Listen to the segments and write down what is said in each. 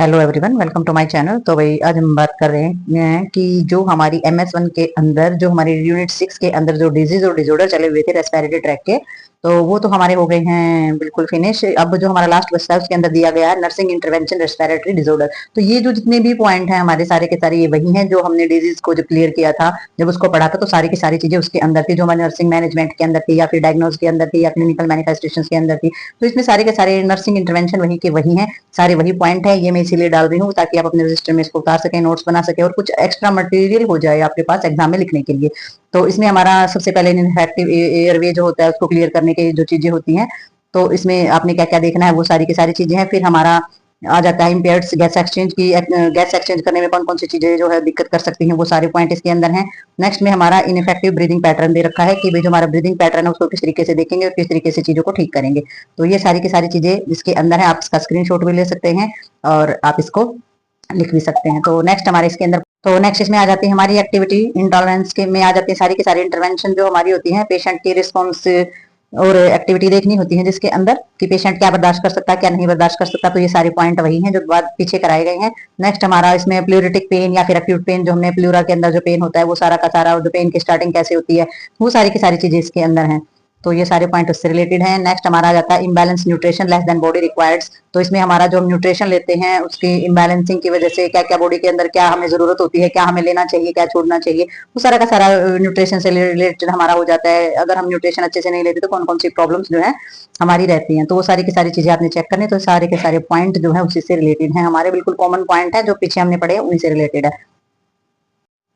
Hello everyone, welcome to my channel. तो भाई आज हम बात कर रहे हैं कि जो हमारी MS1 के अंदर जो हमारी यूनिट 6 के अंदर जो डिजीज और डिसऑर्डर चले हुए थे रेस्पिरेटरी ट्रैक के, तो वो तो हमारे हो गए हैं बिल्कुल फिनिश। अब जो हमारा लास्ट बचा है उसके अंदर दिया गया है नर्सिंग इंटरवेंशन रेस्पिरेटरी डिसऑर्डर। तो ये जो जितने भी पॉइंट हैं हमारे सारे के सारे ये वही हैं जो हमने डिजीज को जब क्लियर किया था, जब उसको पढ़ा था, तो सारी की सारी चीजें उसके अंदर थी जो हमारे नर्सिंग मैनेजमेंट के अंदर थी या फिर डायग्नोज के अंदर थी या क्लिनिकल मैनिफेस्टेशन के अंदर थी। तो इसमें सारे के सारे नर्सिंग इंटरवेंशन वही के वही हैं, सारे वही पॉइंट है। ये मैं इसीलिए डाल रही हूँ ताकि आप अपने रजिस्टर में इसको उतार सके, नोट्स बना सके और कुछ एक्स्ट्रा मटेरियल हो जाए आपके पास एग्जाम में लिखने के लिए। तो इसमें हमारा सबसे पहले इनफेक्टिव एयरवे जो होता है उसको क्लियर करने की जो चीजें होती हैं, तो इसमें आपने क्या क्या देखना है वो सारी की सारी चीजें हैं। फिर हमारा आ जाता है इम्पेयर्ड गैस एक्सचेंज की, गैस एक्सचेंज करने में कौन कौन सी चीजें जो है दिक्कत कर सकती हैं, वो सारे पॉइंट इसके अंदर हैं। नेक्स्ट में हमारा इनफेक्टिव ब्रीदिंग पैटर्न दे रखा है कि भाई जो हमारा ब्रीदिंग पैटर्न है उसको किस तरीके से देखेंगे और किस तरीके से चीजों को ठीक करेंगे। तो ये सारी की सारी चीजें इसके अंदर है, आप इसका स्क्रीनशॉट भी ले सकते हैं और आप इसको लिख भी सकते हैं। तो नेक्स्ट हमारे इसके अंदर, तो नेक्स्ट इसमें आ जाती है हमारी एक्टिविटी इंटॉलरेंस के में आ जाती है सारी की सारी इंटरवेंशन जो हमारी होती है पेशेंट की रिस्पॉन्स और एक्टिविटी देखनी होती है जिसके अंदर कि पेशेंट क्या बर्दाश्त कर सकता है क्या नहीं बर्दाश्त कर सकता। तो ये सारे पॉइंट वही हैं जो बाद पीछे कराए गए हैं। नेक्स्ट हमारा इसमें प्लूरिटिक पेन या फिर एक्यूट पेन, जो हमने प्लूरा के अंदर जो पेन होता है वो सारा का सारा, जो पेन की स्टार्टिंग कैसे होती है वो सारी की सारी चीजें इसके अंदर हैं। तो ये सारे पॉइंट उससे रिलेटेड हैं। नेक्स्ट हमारा आ जाता है imbalance nutrition less than body requires. तो इसमें हमारा जो हम न्यूट्रिशन लेते हैं उसकी इम्बैलेंसिंग की वजह से क्या क्या बॉडी के अंदर क्या हमें जरूरत होती है, क्या हमें लेना चाहिए, क्या छोड़ना चाहिए, वो सारा का सारा न्यूट्रिशन से रिलेटेड हमारा हो जाता है। अगर हम न्यूट्रिशन अच्छे से नहीं लेते तो कौन कौन सी प्रॉब्लम्स जो है हमारी रहती हैं, तो वो सारी की सारी चीजें आपने चेक करनी। तो सारे के सारे पॉइंट जो है उसी से रिलेटेड है, हमारे बिल्कुल कॉमन पॉइंट है जो पीछे हमने पढ़े उन्हीं से रिलेटेड है।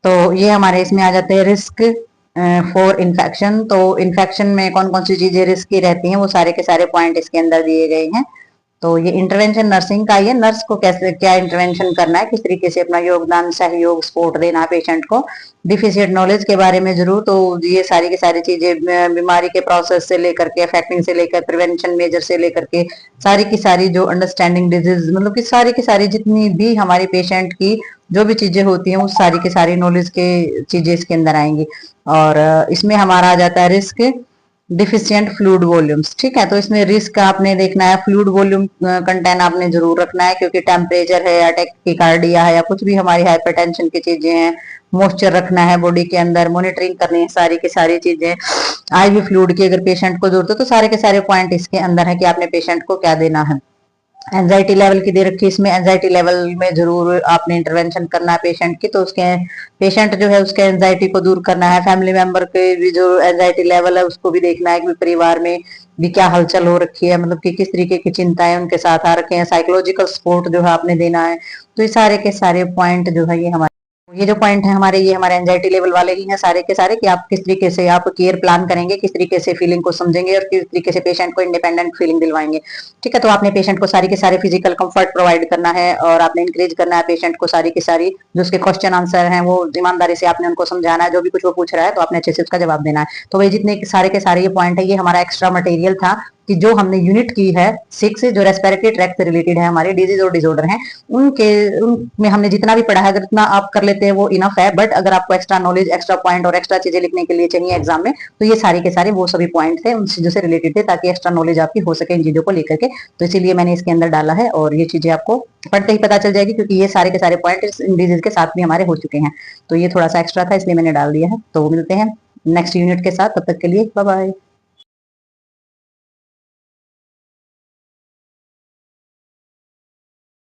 तो ये हमारे इसमें आ जाते हैं रिस्क फॉर इन्फेक्शन। तो इन्फेक्शन में कौन कौन सी चीजें रिस्क की रहती हैं वो सारे के सारे पॉइंट इसके अंदर दिए गए हैं। तो ये इंटरवेंशन नर्सिंग का, ये नर्स को कैसे क्या इंटरवेंशन करना है, किस तरीके से अपना योगदान सहयोग सपोर्ट देना है पेशेंट को, डिफिशिएंट नॉलेज के बारे में जरूर। तो ये सारी की सारी चीजें बीमारी के प्रोसेस से लेकर के अफेक्टिंग से लेकर प्रिवेंशन मेजर से लेकर के सारी की सारी जो अंडरस्टैंडिंग डिजीज, मतलब कि सारी की सारी जितनी भी हमारी पेशेंट की जो भी चीजें होती हैं उस सारी की सारी नॉलेज के चीजें इसके अंदर आएंगी। और इसमें हमारा आ जाता है रिस्क डिफिशियंट फ्लूइड वॉल्यूम्स। ठीक है, तो इसमें रिस्क आपने देखना है, फ्लूइड वॉल्यूम कंटेंट आपने जरूर रखना है क्योंकि टेम्परेचर है या टैक्यकार्डिया है या कुछ भी हमारी हाइपरटेंशन की चीजें हैं, मॉइस्चर रखना है बॉडी के अंदर, मॉनिटरिंग करनी है सारी की सारी चीजें, आईवी फ्लूइड की अगर पेशेंट को जरूरत है। तो सारे के सारे पॉइंट इसके अंदर है कि आपने पेशेंट को क्या देना है। एंजाइटी लेवल की दे रखी है इसमें, एंजाइटी लेवल में जरूर आपने इंटरवेंशन करना है पेशेंट की। तो उसके पेशेंट जो है उसके एंजाइटी को दूर करना है, फैमिली मेंबर के भी जो एंजाइटी लेवल है उसको भी देखना है कि परिवार में भी क्या हलचल हो रखी है, मतलब कि किस तरीके की चिंताएं उनके साथ आ रखे हैं, साइकोलॉजिकल सपोर्ट जो है आपने देना है। तो ये सारे के सारे पॉइंट जो है ये हमारे, ये जो पॉइंट है हमारे, ये हमारे एंजाइटी लेवल वाले ही हैं सारे के सारे, कि आप किस तरीके से आप केयर प्लान करेंगे, किस तरीके से फीलिंग को समझेंगे और किस तरीके से पेशेंट को इंडिपेंडेंट फीलिंग दिलवाएंगे। ठीक है, तो आपने पेशेंट को सारी के सारे फिजिकल कंफर्ट प्रोवाइड करना है और आपने इंकरेज करना है पेशेंट को, सारी की सारी जो उसके क्वेश्चन आंसर हैं वो ईमानदारी से आपने उनको समझाना है, जो भी कुछ वो पूछ रहा है तो आपने अच्छे से उसका जवाब देना है। तो वही जितने सारे के सारे ये पॉइंट है ये हमारा एक्स्ट्रा मटेरियल था कि जो हमने यूनिट की है 6 जो रेस्पिरेटरी ट्रैक से रिलेटेड है, हमारे डिजीज और डिसऑर्डर हैं, उनमें हमने जितना भी पढ़ा है अगर इतना आप कर लेते हैं वो इनफ है। बट अगर आपको एक्स्ट्रा नॉलेज, एक्स्ट्रा पॉइंट और एक्स्ट्रा चीजें लिखने के लिए चाहिए एग्जाम में, तो ये सारे के सारे वो सभी पॉइंट थे उन चीजों से रिलेटेड थे ताकि एक्स्ट्रा नॉलेज आपकी हो सके इन चीजों को लेकर के। तो इसीलिए मैंने इसके अंदर डाला है और ये चीजें आपको पढ़ते ही पता चल जाएगी क्योंकि ये सारे के सारे पॉइंट इन डिजीज के साथ भी हमारे हो चुके हैं। तो ये थोड़ा सा एक्स्ट्रा था इसलिए मैंने डाल दिया है। तो मिलते हैं नेक्स्ट यूनिट के साथ, तब तक के लिए बाय बाय।